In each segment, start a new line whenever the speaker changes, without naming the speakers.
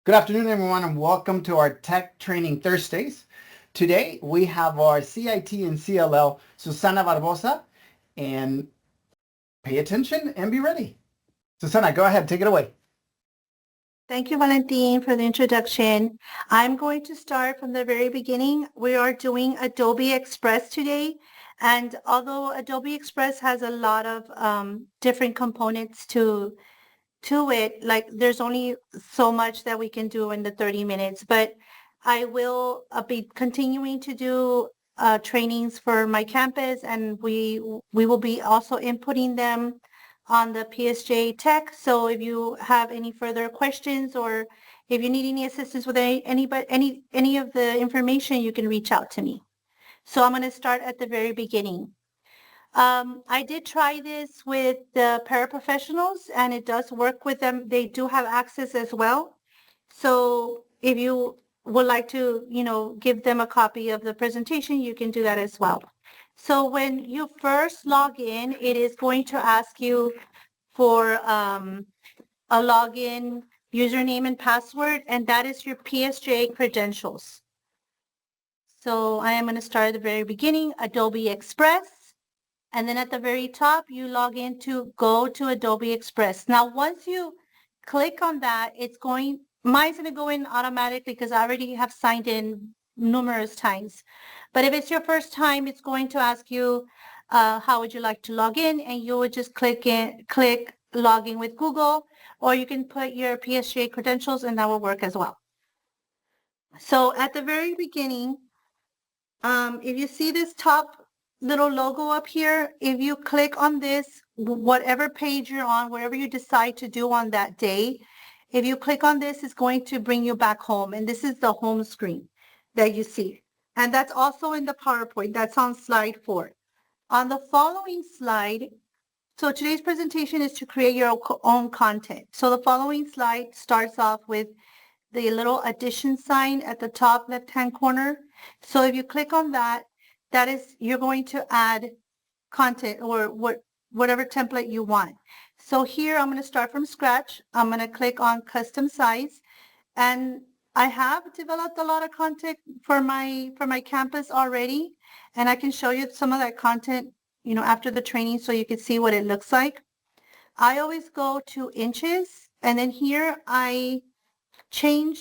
Good afternoon, everyone, and welcome to our Tech Training Thursdays. Today, we have our CIT and CLL, Susana Barbosa, and pay attention and be ready. Susana, go ahead, take it away.
Thank you, Valentin, for the introduction. I'm going to start from the very beginning. We are doing Adobe Express today. And although Adobe Express has a lot of different components to it, like there's only so much that we can do in the 30 minutes, but I will be continuing to do trainings for my campus, and we will be also inputting them on the PSJA tech. So if you have any further questions or if you need any assistance with any of the information, you can reach out to me. So I'm going to start at the very beginning. I did try this with the paraprofessionals and it does work with them. They do have access as well. So if you would like to, give them a copy of the presentation, you can do that as well. So when you first log in, it is going to ask you for a login username and password, and that is your PSJA credentials. So I am going to start at the very beginning, Adobe Express. And then at the very top, you log in to go to Adobe Express. Now, once you click on that, mine's going to go in automatically because I already have signed in numerous times. But if it's your first time, it's going to ask you, how would you like to log in? And you would just click login with Google, or you can put your PSJA credentials and that will work as well. So at the very beginning, if you see this top little logo up here, if you click on this, whatever page you're on, whatever you decide to do on that day, if you click on this, it's going to bring you back home. And this is the home screen that you see. And that's also in the PowerPoint. That's on slide 4. On the following slide, so today's presentation is to create your own content. So the following slide starts off with the little addition sign at the top left-hand corner. So if you click on that, you're going to add content or whatever template you want. So here I'm going to start from scratch. I'm going to click on custom size, and I have developed a lot of content for my campus already, and I can show you some of that content, after the training so you can see what it looks like. I always go to inches, and then here I change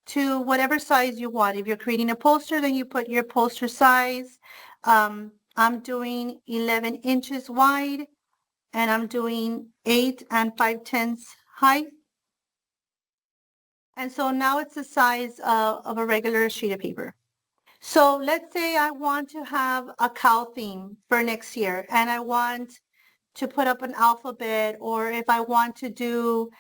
to whatever size you want. If you're creating a poster, then you put your poster size. I'm doing 11 inches wide, and I'm doing 8 and 5/10 height. And so now it's the size of a regular sheet of paper. So let's say I want to have a cow theme for next year, and I want to put up an alphabet, or if I want to do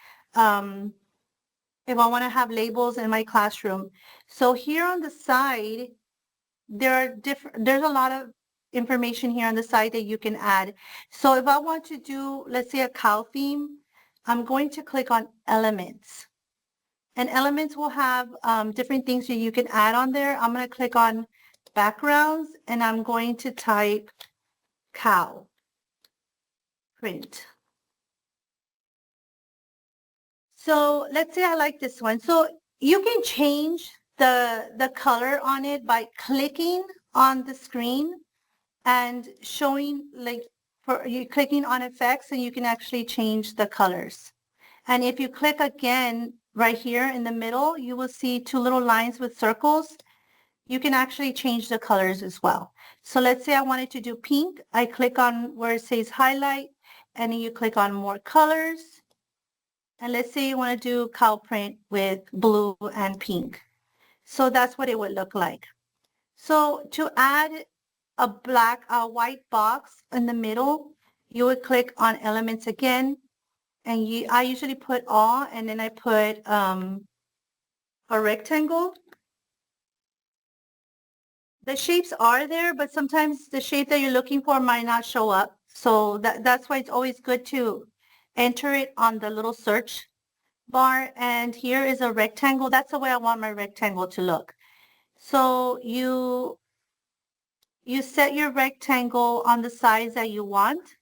if I want to have labels in my classroom. So here on the side, there's a lot of information here on the side that you can add. So if I want to do, let's say, a cow theme, I'm going to click on elements. And elements will have different things that you can add on there. I'm going to click on backgrounds, and I'm going to type cow print. So let's say I like this one. So you can change the color on it by clicking on the screen and showing, like, you clicking on effects, and you can actually change the colors. And if you click again right here in the middle, you will see 2 little lines with circles. You can actually change the colors as well. So let's say I wanted to do pink. I click on where it says highlight, and then you click on more colors. And let's say you want to do cow print with blue and pink. So that's what it would look like. So to add a white box in the middle, you would click on elements again. And I usually put all, and then I put a rectangle. The shapes are there, but sometimes the shape that you're looking for might not show up. So that's why it's always good to enter it on the little search bar. And here is a rectangle. That's the way I want my rectangle to look. So you set your rectangle on the size that you want.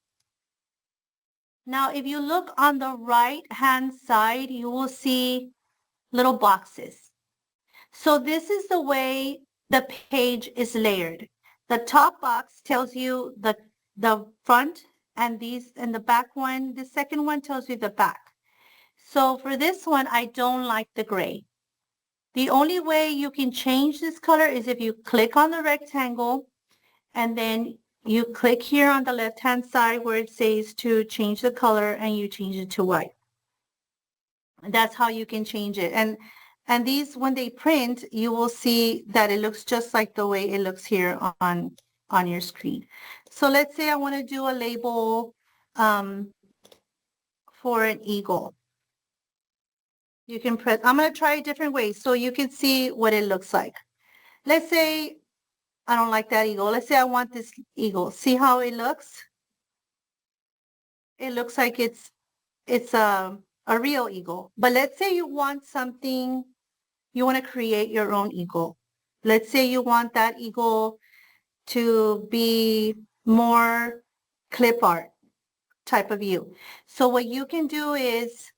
Now, if you look on the right-hand side, you will see little boxes. So this is the way the page is layered. The top box tells you the front, and the back one, the second one tells you the back. So for this one, I don't like the gray. The only way you can change this color is if you click on the rectangle and then you click here on the left-hand side where it says to change the color and you change it to white. That's how you can change it. And these, when they print, you will see that it looks just like the way it looks here on your screen. So let's say I want to do a label for an eagle. You can press, I'm going to try a different way so you can see what it looks like. Let's say I don't like that eagle. Let's say I want this eagle. See how it looks? It looks like it's a real eagle. But let's say you want something, you want to create your own eagle. Let's say you want that eagle to be more clip art type of view. So what you can do is,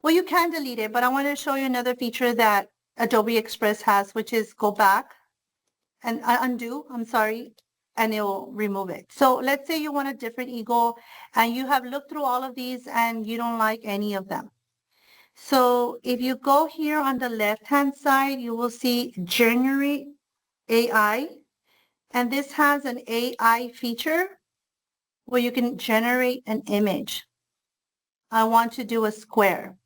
well, you can delete it, but I want to show you another feature that Adobe Express has, which is go back and undo, I'm sorry, and it will remove it. So let's say you want a different eagle and you have looked through all of these and you don't like any of them. So if you go here on the left-hand side, you will see Generate AI, and this has an AI feature where you can generate an image. I want to do a square.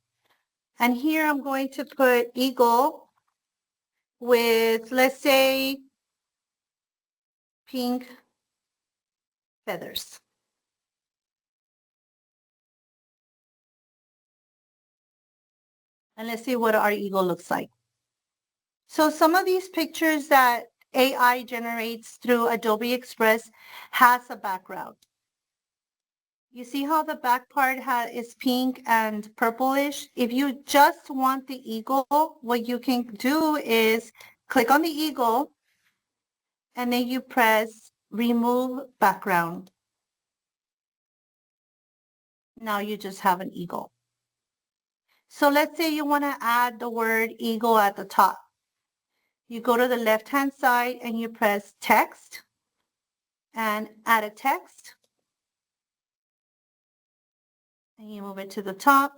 And here I'm going to put eagle with, let's say, pink feathers. And let's see what our eagle looks like. So some of these pictures that AI generates through Adobe Express has a background. You see how the back part is pink and purplish? If you just want the eagle, what you can do is click on the eagle and then you press remove background. Now you just have an eagle. So let's say you want to add the word eagle at the top. You go to the left-hand side and you press text and add a text. And you move it to the top.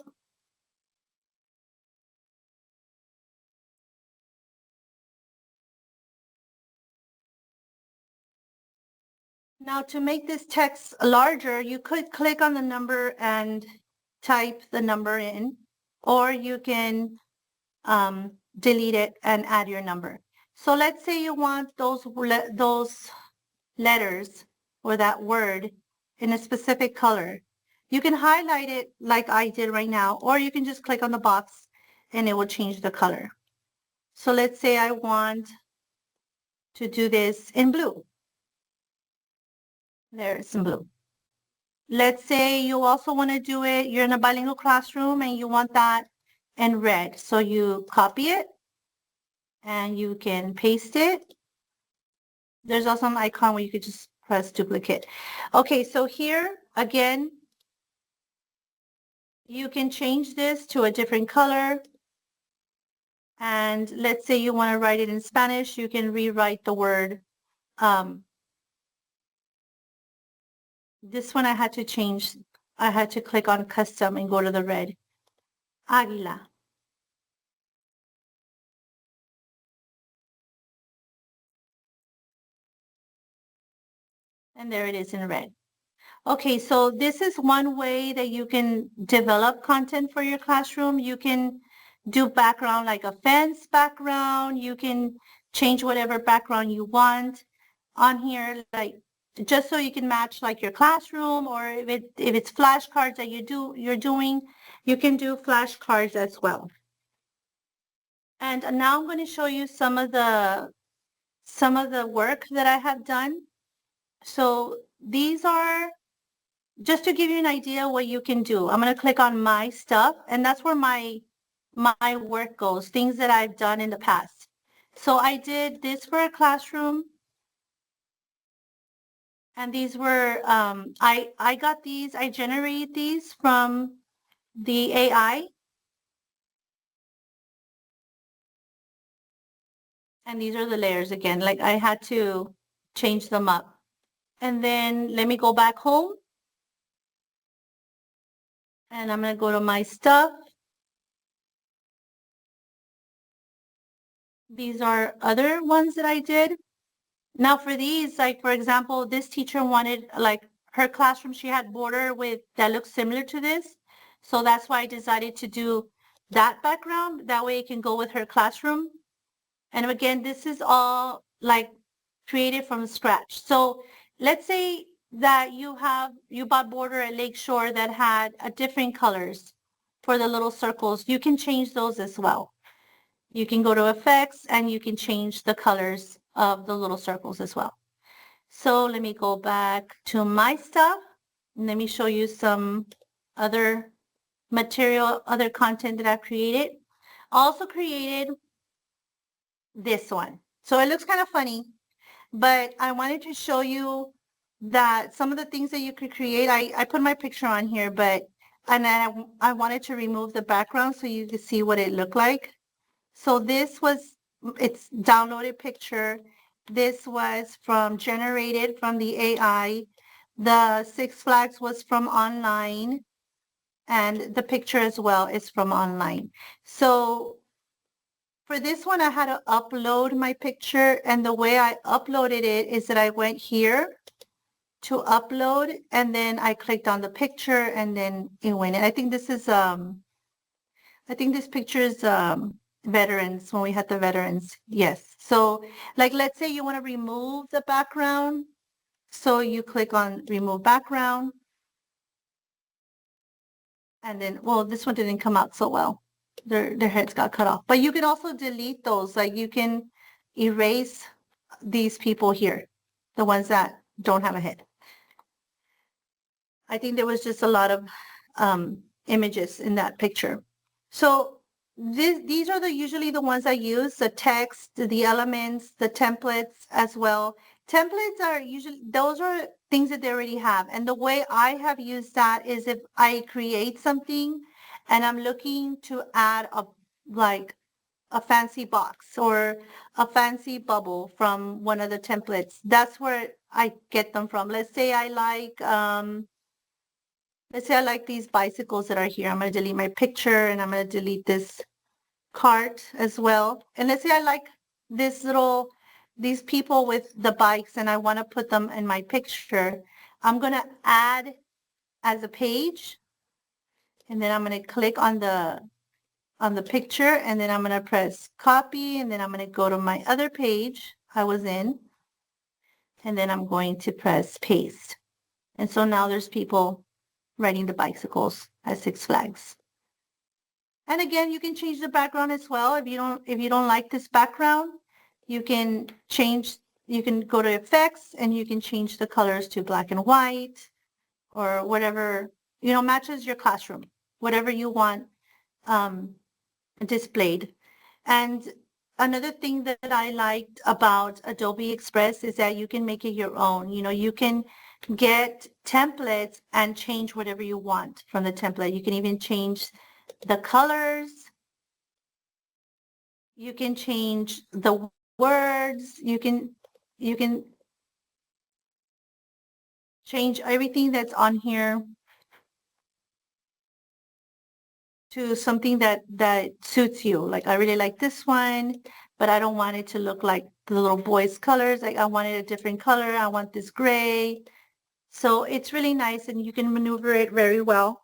Now to make this text larger, you could click on the number and type the number in, or you can delete it and add your number. So let's say you want those letters or that word in a specific color. You can highlight it like I did right now, or you can just click on the box and it will change the color. So let's say I want to do this in blue. There's in blue. Let's say you also want to do it, you're in a bilingual classroom and you want that in red. So you copy it and you can paste it. There's also an icon where you could just press duplicate. Okay, so here again, you can change this to a different color. And let's say you want to write it in Spanish, you can rewrite the word. This one I had to change. I had to click on custom and go to the red. Águila. And there it is in red. Okay, so this is one way that you can develop content for your classroom. You can do background like a fence background. You can change whatever background you want on here, like just so you can match like your classroom, or if it's flashcards that you're doing, you can do flashcards as well. And now I'm going to show you some of the work that I have done. So these are just to give you an idea what you can do. I'm going to click on my stuff, and that's where my work goes, things that I've done in the past. So I did this for a classroom, and these were, I got these, I generated these from the AI. And these are the layers again, like I had to change them up. And then let me go back home. And I'm going to go to my stuff. These are other ones that I did. Now for these, like for example, this teacher wanted like her classroom, she had border with that looks similar to this. So that's why I decided to do that background. That way it can go with her classroom. And again, this is all like created from scratch. So let's say that you bought border at Lakeshore that had a different colors for the little circles. You can change those as well. You can go to effects and you can change the colors of the little circles as well. So let me go back to my stuff and let me show you some other material, other content that I've created. Also created this one. So it looks kind of funny, but I wanted to show you that some of the things that you could create, I put my picture on here, and I wanted to remove the background so you could see what it looked like. So this was, it's downloaded picture. This was generated from the AI. The Six Flags was from online, and the picture as well is from online. So for this one, I had to upload my picture, and the way I uploaded it is that I went here to upload, and then I clicked on the picture, and then it went in. I think this picture is veterans, when we had the veterans. Yes. So like, let's say you want to remove the background. So you click on remove background. And then, well, this one didn't come out so well. Their heads got cut off. But you can also delete those. Like you can erase these people here, the ones that don't have a head. I think there was just a lot of images in that picture. So these are usually the ones I use, the text, the elements, the templates as well. Templates are usually, those are things that they already have. And the way I have used that is if I create something and I'm looking to add a fancy box or a fancy bubble from one of the templates, that's where I get them from. Let's say I like these bicycles that are here. I'm going to delete my picture and I'm going to delete this cart as well. And let's say I like these people with the bikes and I want to put them in my picture. I'm going to add as a page, and then I'm going to click on the picture, and then I'm going to press copy, and then I'm going to go to my other page I was in, and then I'm going to press paste. And so now there's people riding the bicycles at Six Flags. And again, you can change the background as well. If you don't like this background, you can go to effects and you can change the colors to black and white or whatever, matches your classroom, whatever you want displayed. And another thing that I liked about Adobe Express is that you can make it your own. You can get templates and change whatever you want from the template. You can even change the colors. You can change the words. You can change everything that's on here to something that suits you. Like I really like this one, but I don't want it to look like the little boys' colors. Like I wanted a different color. I want this gray. So it's really nice and you can maneuver it very well.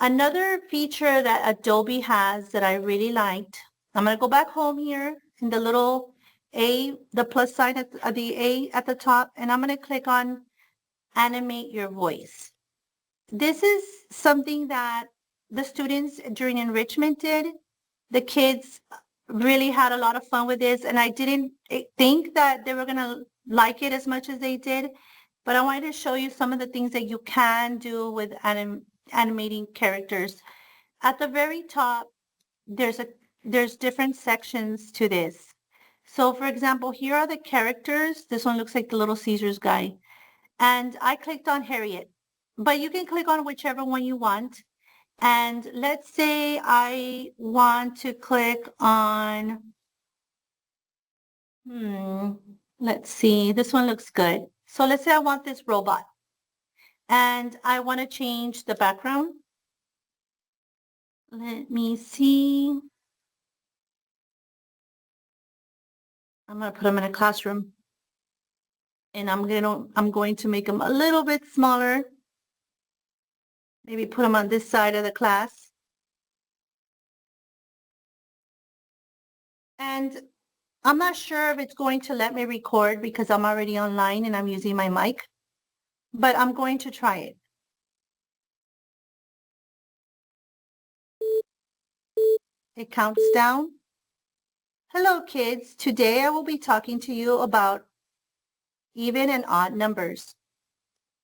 Another feature that Adobe has that I really liked, I'm going to go back home here in the little A, the plus sign at the A at the top, and I'm going to click on animate your voice. This is something that the students during enrichment did. The kids really had a lot of fun with this, and I didn't think that they were going to like it as much as they did, but I wanted to show you some of the things that you can do with animating characters. At the very top, there's different sections to this. So for example, here are the characters. This one looks like the Little Caesars guy. And I clicked on Harriet, but you can click on whichever one you want. And let's say I want to click on Let's see. This one looks good. So let's say I want this robot and I want to change the background. Let me see. I'm going to put them in a classroom and I'm going to make them a little bit smaller. Maybe put them on this side of the class. And I'm not sure if it's going to let me record because I'm already online and I'm using my mic, but I'm going to try it. It counts down. Hello, kids. Today I will be talking to you about even and odd numbers.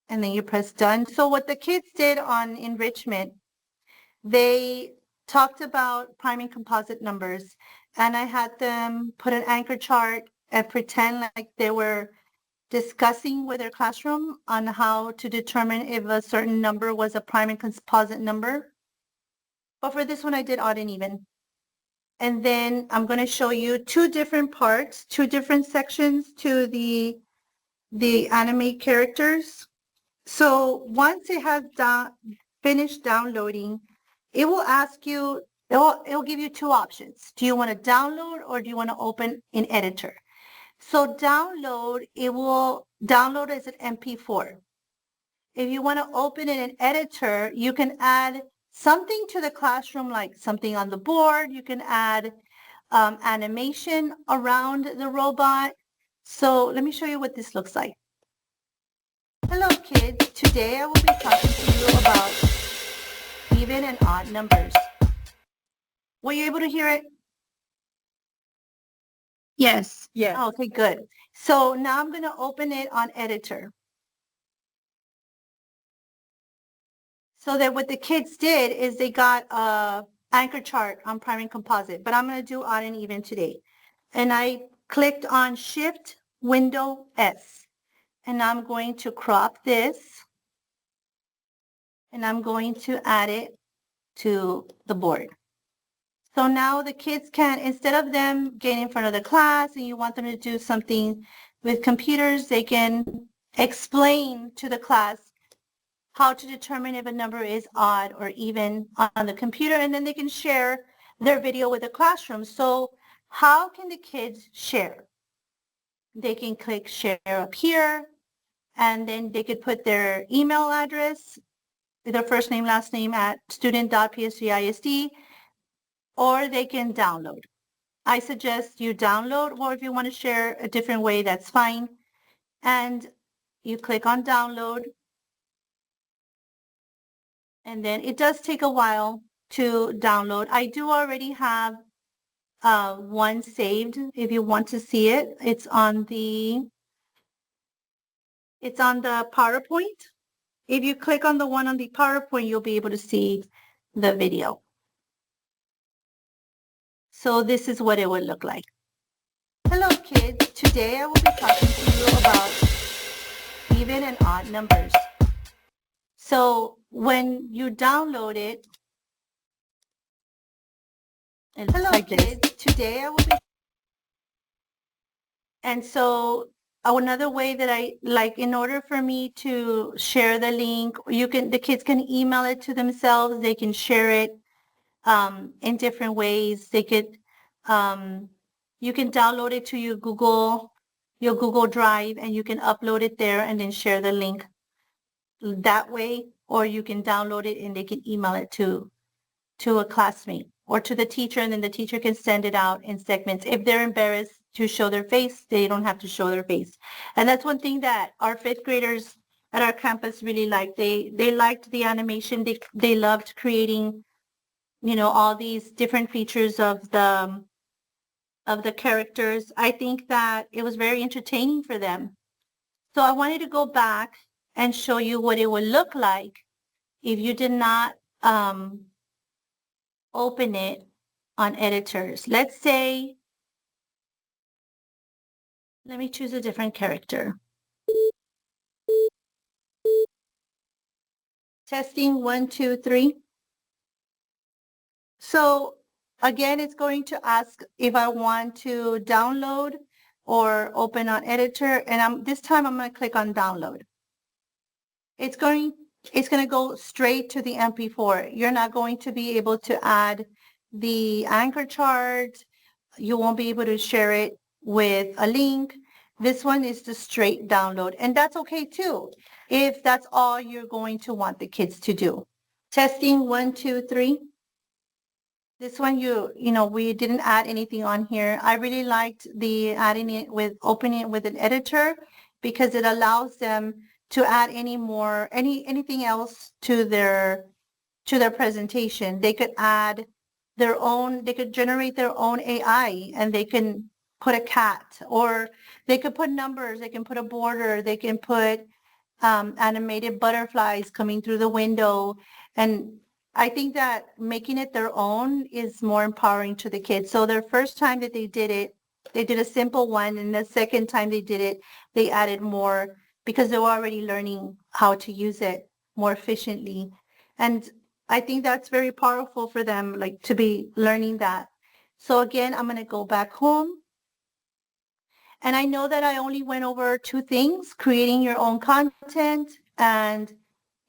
And then you press done. So what the kids did on enrichment, they talked about prime and composite numbers. And I had them put an anchor chart and pretend like they were discussing with their classroom on how to determine if a certain number was a prime and composite number. But for this one, I did odd and even. And then I'm going to show you two different parts, two different sections to the animate characters. So once it has finished downloading, it will ask you, it'll give you two options. Do you want to download or do you want to open in editor? So download, it will download as an MP4. If you want to open in an editor, you can add something to the classroom, like something on the board. You can add animation around the robot. So let me show you what this looks like. Hello, kids. Today I will be talking to you about even and odd numbers. Were you able to hear it?
Yes. Yes.
Oh, okay, good. So now I'm going to open it on editor. So that what the kids did is they got a anchor chart on prime and composite, but I'm going to do odd and even today. And I clicked on Shift Window S, and I'm going to crop this, and I'm going to add it to the board. So now the kids can, instead of them getting in front of the class and you want them to do something with computers, they can explain to the class how to determine if a number is odd or even on the computer, and then they can share their video with the classroom. So how can the kids share? They can click share up here, and then they could put their email address, their first name, last name at student.psjisd, or they can download. I suggest you download, or if you want to share a different way, that's fine. And you click on download. And then it does take a while to download. I do already have one saved. If you want to see it, it's on the PowerPoint. If you click on the one on the PowerPoint, you'll be able to see the video. So this is what it would look like. Hello, kids. Today I will be talking to you about even and odd numbers. So when you download it, hello, like kids. Today I will be. And so another way that I like, in order for me to share the link, the kids can email it to themselves. They can share it in different ways. They could, you can download it to your Google Drive, and you can upload it there and then share the link that way, or you can download it and they can email it to a classmate or to the teacher, and then the teacher can send it out in segments. If they're embarrassed to show their face, they don't have to show their face. And that's one thing that our fifth graders at our campus really liked. They liked the animation. They loved creating, all these different features of the characters. I think that it was very entertaining for them. So I wanted to go back and show you what it would look like if you did not open it on editors. Let's say, let me choose a different character. Testing 1, 2, 3. So again, it's going to ask if I want to download or open on editor. And this time I'm going to click on download. It's going to go straight to the MP4. You're not going to be able to add the anchor chart. You won't be able to share it with a link. This one is the straight download, and that's okay too, if that's all you're going to want the kids to do. Testing 1, 2, 3. This one, we didn't add anything on here. I really liked the opening it with an editor, because it allows them to add anything else to their presentation. They could add they could generate their own AI, and they can put a cat, or they could put numbers, they can put a border, they can put animated butterflies coming through the window. And I think that making it their own is more empowering to the kids. So their first time that they did it, they did a simple one, and the second time they did it, they added more, because they were already learning how to use it more efficiently. And I think that's very powerful for them, like, to be learning that. So again, I'm going to go back home. And I know that I only went over 2 things: creating your own content and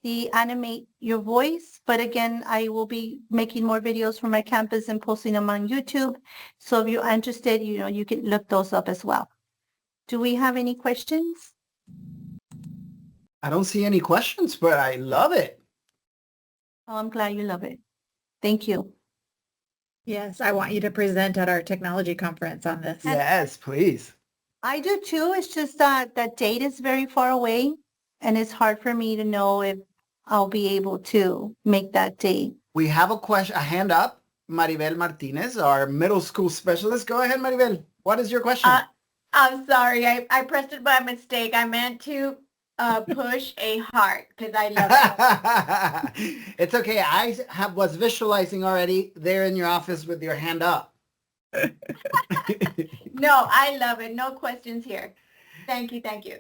the animate your voice. But again, I will be making more videos for my campus and posting them on YouTube. So if you're interested, you can look those up as well. Do we have any questions?
I don't see any questions, but I love it.
Oh, I'm glad you love it. Thank you.
Yes, I want you to present at our technology conference on this.
Yes, please.
I do too. It's just that that date is very far away, and it's hard for me to know if I'll be able to make that date.
We have a hand up. Maribel Martinez, our middle school specialist. Go ahead, Maribel. What is your question?
I'm sorry, I pressed it by mistake. I meant to push a heart, because I love it.
It's okay. I was visualizing already there in your office with your hand up.
No, I love it. No questions here. Thank you. Thank you.